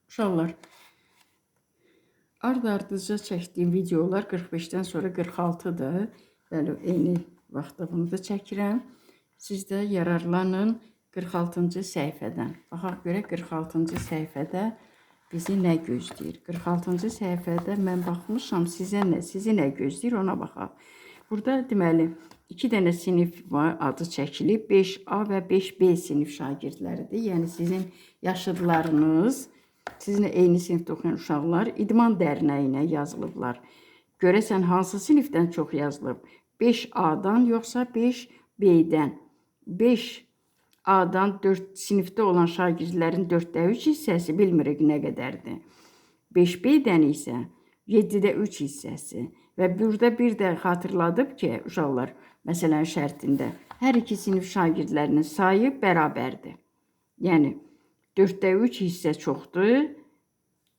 Uşaqlar, ard-ardıca çəkdiyim videolar 45-dən sonra 46-dır. Bəli, eyni vaxtda bunu da çəkirəm. Siz də yararlanın 46-cı səhifədən. Baxaq görək 46-cı səhifədə bizi nə gözləyir. 46-cı səhifədə mən baxmışam, sizi nə gözləyir ona baxaq. Burada deməli 2 dənə sinif var, adı çəkilib. 5A və 5B sinif şagirdləridir. Yəni sizin yaşıdlarınız, sizinlə eyni sinifdə oxuyan uşaqlar idman dərnəyinə yazılıblar. Görəsən hansı sinifdən çox yazılıb? 5A-dan yoxsa 5B-dən? 5A-dan 4 sinifdə olan şagirdlərin 4/3 hissəsi bilmirik nə qədərdir. 5B-dən isə 7/3 hissəsi. Və burada bir də xatırladıb ki, uşaqlar, məsələnin şərtində hər iki sinif şagirdlərinin sayı bərabərdir. Yəni 4/3 hissə çoxdur,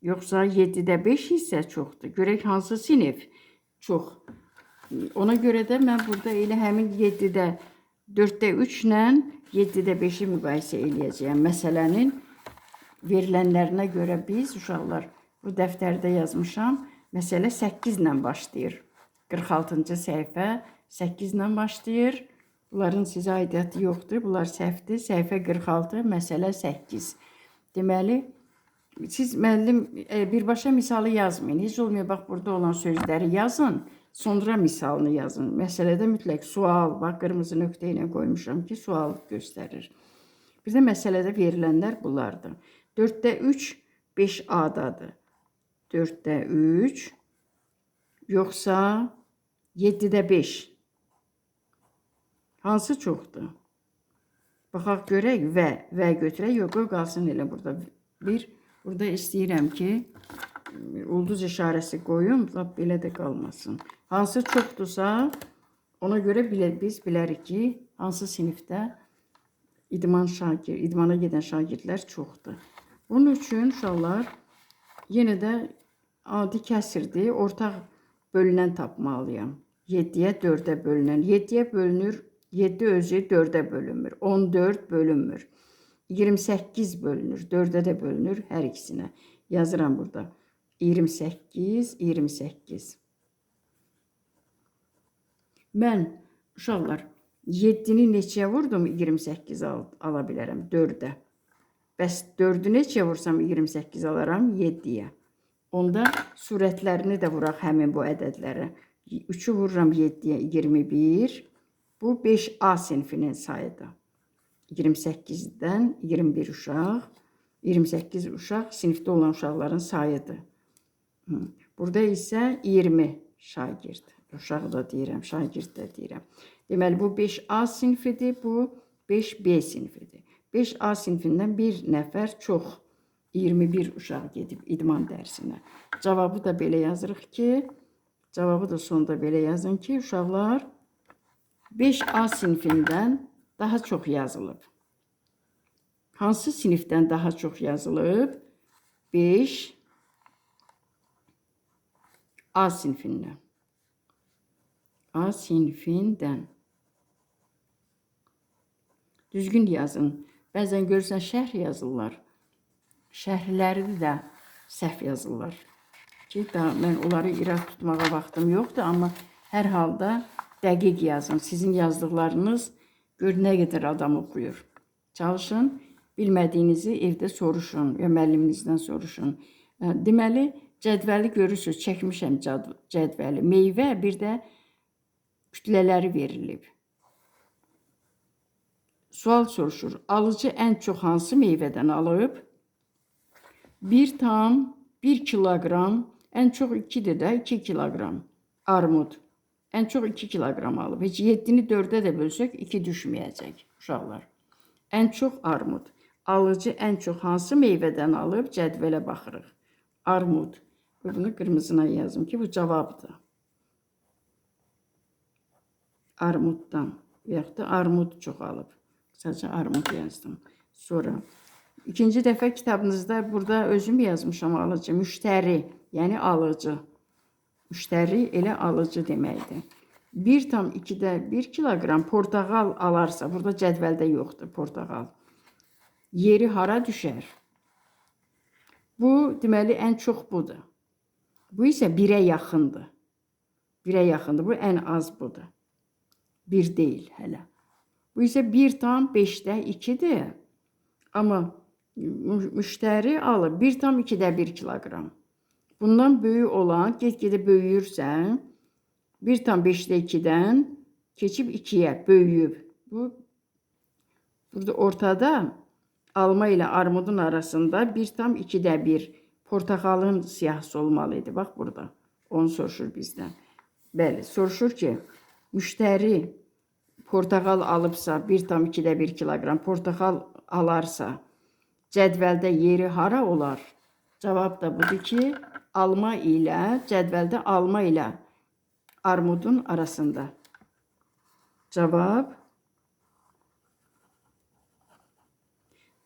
yoxsa 7/5 hissə çoxdur? Görək hansı sinif çox. Ona görə də mən burada elə həmin 4/3 ilə 7/5-i müqayisə eləyəcəyəm. Məsələnin verilənlərinə görə biz uşaqlar bu dəftərdə yazmışam. Məsələ 8 ilə başlayır. 46-cı səhifə 8 ilə başlayır. Bunların sizə aidiyyatı yoxdur. Bunlar səhvdir. Səhifə 46, məsələ 8. Deməli, siz müəllim birbaşa misalı yazmayın. Heç olmuyor, bax burada olan sözləri yazın. Sonra misalını yazın. Məsələdə mütləq sual, bax qırmızı nöqtə ilə qoymuşam ki, sual göstərir. Bir də məsələdə verilənlər bunlardır. 4/3 5A-dadır. 4/3 yoxsa 7/5. Hansı çoxdur? Baxaq görək və götürək. Yox, qoy qalsın elə burada. Burada istəyirəm ki, ulduz işarəsi qoyum, belə də qalmasın. Hansı çoxdursa, ona görə biz bilərik ki, hansı sinifdə idmana gedən şagirdlər çoxdur. Bunun üçün uşaqlar yenə də adi kəsirdir. Ortaq bölünən tapmalıyam. 7-yə 4-ə bölünən. 7-yə bölünür. 7 özü 4-ə bölünmür. 14 bölünmür. 28 bölünür. 4-ə də bölünür hər ikisinə. Yazıram burada. 28, 28. Mən uşaqlar 7-ni neçəyə vurdum 28 ala bilərəm 4-ə. Bəs 4-ü neçəyə vursam 28 alaram 7-yə. Onda surətlərini də vuraq həmin bu ədədlərə. 3-ü vururam 7-yə 21. Bu 5A sinifinin sayıdır. 28-dən 21 uşaq, 28 uşaq sinifdə olan uşaqların sayıdır. Burada isə 20 şagird. Uşaq da deyirəm, şagird də deyirəm. Deməli, bu 5A sinifidir, bu 5B sinifidir. 5A sinifindən bir nəfər çox, 21 uşaq gedib idman dərsinə. Cavabı da belə yazırıq ki, cavabı da sonda belə yazın ki, uşaqlar 5A sinifindən daha çox yazılıb. Hansı sinifdən daha çox yazılıb? 5A sinifindən. A sinifindən. Düzgün yazın. Bəzən görürsən şərh yazırlar. Şərhləri də səhv yazırlar. Ki, mən onları irad tutmağa vaxtım yoxdur, amma hər halda dəqiq yazın. Sizin yazdıqlarınız gör nə qədər adam oxuyur. Çalışın, bilmədiyinizi evdə soruşun və müəlliminizdən soruşun. Deməli, cədvəli görürsünüz, çəkmişəm cədvəli. Meyvə, bir də kütlələri verilib. Sual soruşur. Alıcı ən çox hansı meyvədən alıb? 1,1 kiloqram, ən çox 2-dir də 2 kiloqram armud. Ən çox 2 kiloqram alıb. Heç 7-ni 4-ə də bölsək 2 düşməyəcək uşaqlar. Ən çox armud. Alıcı ən çox hansı meyvədən alıb? Cədvələ baxırıq. Armud. Bunu qırmızına yazım ki, bu cavabdır. Armuddan. Yaxud da armud çox alıb. Sadəcə armud yazdım. Sonra ikinci dəfə kitabınızda burada özüm yazmışam alıcı. Müştəri, yəni alıcı. Müştəri elə alıcı deməkdir. 1,2-də 1 kiloqram portağal alarsa, burada cədvəldə yoxdur portağal. Yeri hara düşər? Bu deməli ən çox budur. Bu isə 1-ə yaxındır. 1-ə yaxındır. Bu ən az budur. 1 deyil hələ. Bu isə 1,5-də 2-dir. Amma müştəri alır 1,2-də 1 kiloqram. Bundan böyük olan, get-gedə böyüyürsən, 1,5-də 2-dən keçib 2-yə böyüyüb. Burada ortada alma ilə armudun arasında 1,2-də 1 portakalın siyahısı olmalıydı. Bax burada. Onu soruşur bizdən. Bəli, soruşur ki, müştəri portakal alıbsa 1,2-də 1 kiloqram portakal alarsa cədvəldə yeri hara olar? Cavab da budur ki, alma ilə, cədvəldə alma ilə armudun arasında. Cavab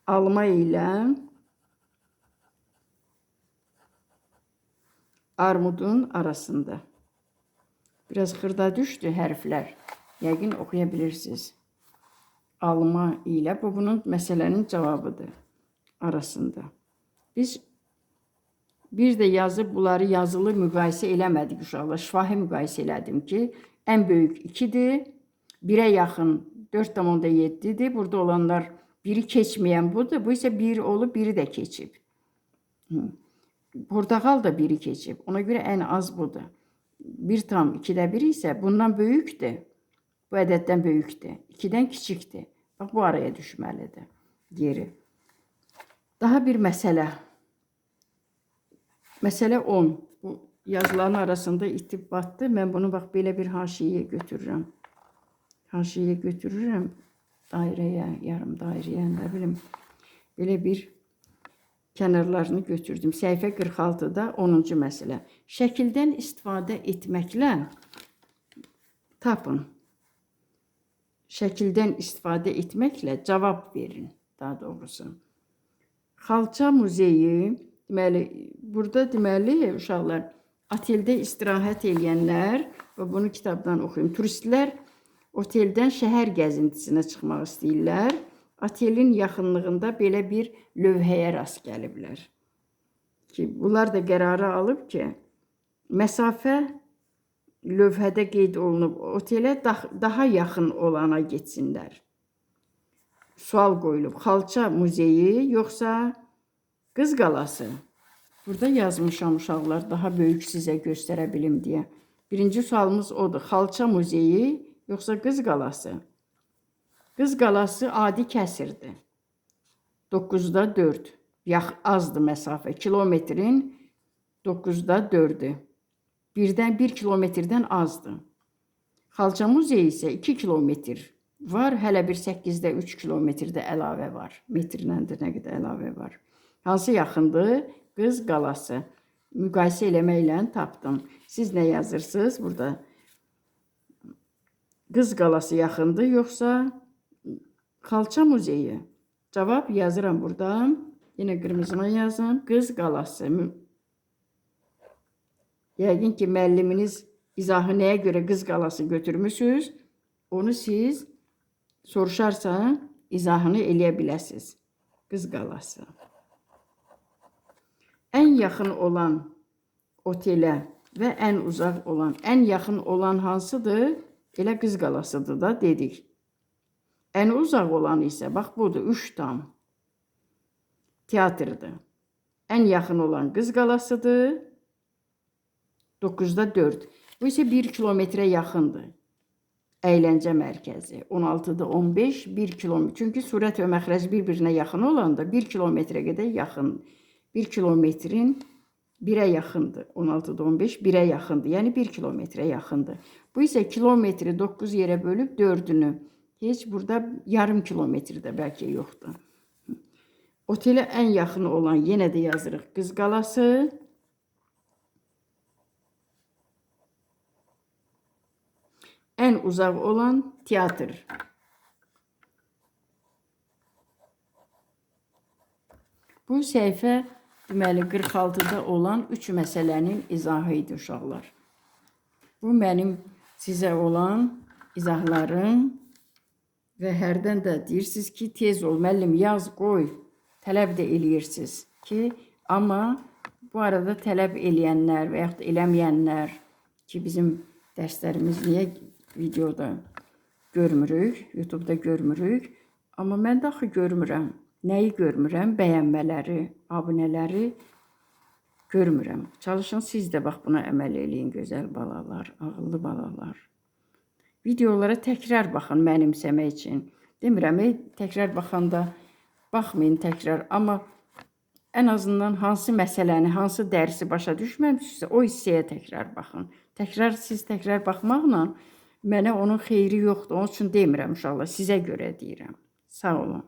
alma ilə armudun arasında. Biraz xırda düşdü hərflər. Yəqin oxuya bilirsiniz. Alma ilə, bu bunun məsələnin cavabıdır. Arasında. Biz bir də yazıb bunları yazılı müqayisə eləmədik uşaqlar. Şifahi müqayisə elədim ki, ən böyük 2-dir, 1-ə yaxın 4,7-dir. Burada olanlar biri keçməyən budur. Bu isə 1 olub, biri də keçib. Portakal da biri keçib. Ona görə ən az budur. 1,2-də 1 isə bundan böyükdür. Bu ədəddən böyükdür. 2-dən kiçikdir. Bax, bu araya düşməlidir. Geri. Daha bir məsələ. Məsələ 10. Bu yazıların arasında itib batdı. Mən bunu bax belə bir haşiyyə götürürəm. Haşiyyə götürürəm. Dairəyə, yarım dairəyə, nə bilim. Belə bir kənarlarını götürdüm. Səhifə 46-da 10-cu məsələ. Şəkildən istifadə etməklə tapın. Şəkildən istifadə etməklə cavab verin, daha doğrusu. Xalça muzeyi, deməli, burada deməli, uşaqlar, oteldə istirahət eləyənlər, və bunu kitabdan oxuyum, turistlər oteldən şəhər gəzintisinə çıxmaq istəyirlər. Otelin yaxınlığında belə bir lövhəyə rast gəliblər. Bunlar da qərarı alıb ki, məsafə lövhədə qeyd olunub, otelə daha yaxın olana getsinlər. Sual qoyulub, xalça muzeyi yoxsa Qız Qalası? Burada yazmışam uşaqlar, daha böyük sizə göstərə bilim deyə. Birinci sualımız odur, xalça muzeyi yoxsa Qız Qalası? Qız Qalası adi kəsirdir. 9-da 4. Azdır məsafə. Kilometrin 9-da 4-ü. 1 kilometrdən azdır. Xalça muzeyi isə 2 kilometr var. Hələ bir 8-də 3 kilometrdə əlavə var. Metrləndir nə qədər əlavə var. Hansı yaxındır? Qız Qalası. Müqayisə eləməklə tapdım. Siz nə yazırsınız burada? Qız Qalası yaxındır yoxsa Xalça muzeyi? Cavab yazıram burada. Yine qırmızına yazın. Qız Qalası. Yəqin ki, müəlliminiz izahı nəyə görə Qız Qalası götürmüsünüz? Onu siz soruşarsa izahını eləyə biləsiniz. Qız Qalası. Ən yaxın olan otelə və ən uzaq olan, ən yaxın olan hansıdır? Elə Qız Qalasıdır da dedik. Ən uzaq olan isə, bax budur, 3 tam. Teatrdır. Ən yaxın olan Qız Qalasıdır. 9-da 4. Bu isə 1 kilometrə yaxındır. Əyləncə mərkəzi. 16-da 15, 1 kilometr. Çünki surət və məxrəc bir-birinə yaxın olanda 1 kilometrə qədər yaxın. 1 kilometrin 1-ə yaxındır. 16-da 15, 1-ə yaxındır. Yəni 1 kilometrə yaxındır. Bu isə kilometri 9 yerə bölüb 4-ünü. Heç burada yarım kilometrdə bəlkə yoxdur. Otelə ən yaxın olan yenə də yazırıq Qız Qalası. Ən uzaq olan teatr. Bu səhifə deməli 46-da olan 3 məsələnin izahı idi uşaqlar. Bu mənim sizə olan izahlarım. Və hərdən də deyirsiniz ki, tez ol, müəllim, yaz, qoy, tələb də eləyirsiniz ki, Amma bu arada tələb eləyənlər və yaxud da eləməyənlər ki, bizim dərslərimiz niyə videoda görmürük, YouTube-da görmürük. Amma mən də axı görmürəm. Nəyi görmürəm? Bəyənmələri, abunələri görmürəm. Çalışın siz də bax buna əməl eləyin, gözəl balalar, ağıllı balalar. Videolara təkrar baxın mənimsəmək üçün. Demirəm, təkrar baxanda baxmayın təkrar, amma ən azından hansı məsələni, hansı dərsi başa düşməmişsinizsə, o hissəyə təkrar baxın. Siz təkrar baxmaqla mənə onun xeyri yoxdur. Onun üçün demirəm uşaqlar, sizə görə deyirəm. Sağ olun.